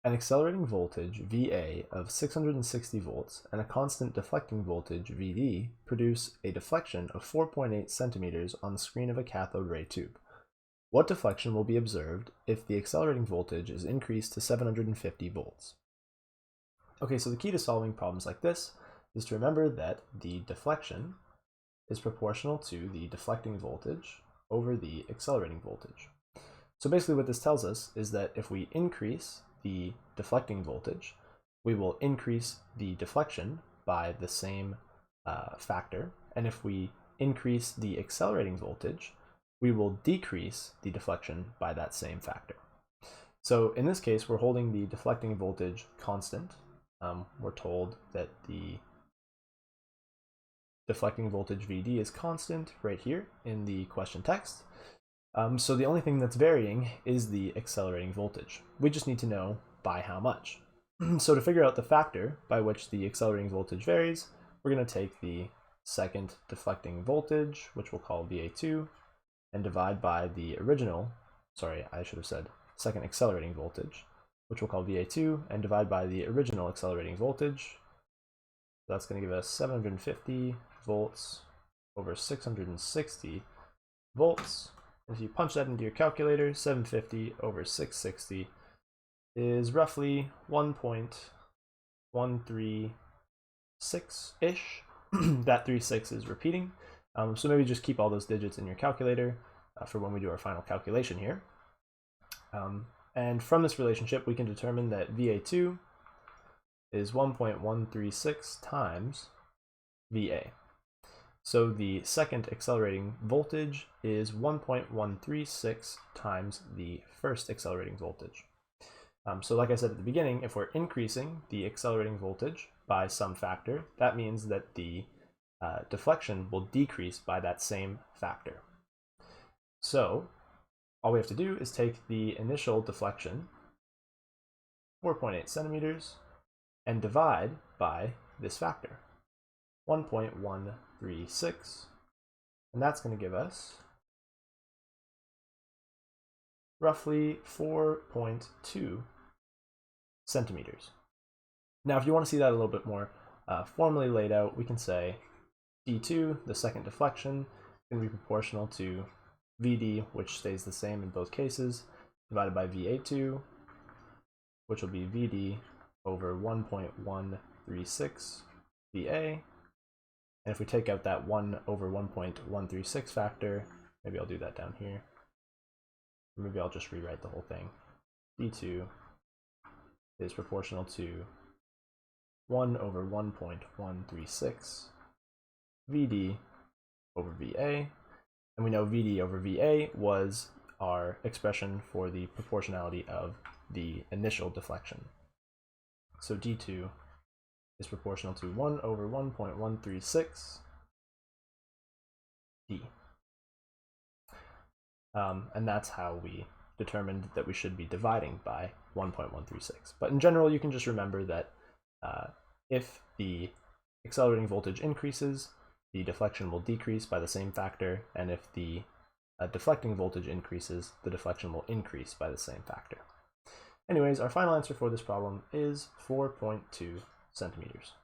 An accelerating voltage VA of 660 volts and a constant deflecting voltage VD produce a deflection of 4.8 centimeters on the screen of a cathode ray tube. What deflection will be observed if the accelerating voltage is increased to 750 volts? Okay, so the key to solving problems like this is to remember that the deflection is proportional to the deflecting voltage over the accelerating voltage. So basically what this tells us is that if we increase the deflecting voltage, we will increase the deflection by the same factor, and if we increase the accelerating voltage, we will decrease the deflection by that same factor. So in this case, we're holding the deflecting voltage constant. We're told that the deflecting voltage VD is constant right here in the question text. So the only thing that's varying is the accelerating voltage. We just need to know by how much. So to figure out the factor by which the accelerating voltage varies, we're going to take the second deflecting voltage, which we'll call Va2, and divide by the original, second accelerating voltage, which we'll call Va2, and divide by the original accelerating voltage. So that's going to give us 750 volts over 660 volts. If you punch that into your calculator, 750 over 660 is roughly 1.136-ish. That 36 is repeating. So maybe just keep all those digits in your calculator for when we do our final calculation here. And from this relationship, we can determine that Va2 is 1.136 times Va. So the second accelerating voltage is 1.136 times the first accelerating voltage. So like I said at the beginning, if we're increasing the accelerating voltage by some factor, that means that the deflection will decrease by that same factor. So all we have to do is take the initial deflection, 4.8 centimeters, and divide by this factor, 1.136, and that's going to give us roughly 4.2 centimeters. Now, if you want to see that a little bit more formally laid out, we can say D2, the second deflection, can be proportional to VD, which stays the same in both cases, divided by Va2, which will be VD over 1.136 VA. And if we take out that 1 over 1.136 factor, maybe I'll do that down here. Maybe I'll just rewrite the whole thing. D2 is proportional to 1 over 1.136 VD over VA. And we know VD over VA was our expression for the proportionality of the initial deflection. So D2 is proportional to 1 over 1.136 D. And that's how we determined that we should be dividing by 1.136. But in general, you can just remember that if the accelerating voltage increases, the deflection will decrease by the same factor, and if the deflecting voltage increases, the deflection will increase by the same factor. Anyways, our final answer for this problem is 4.2 centimeters.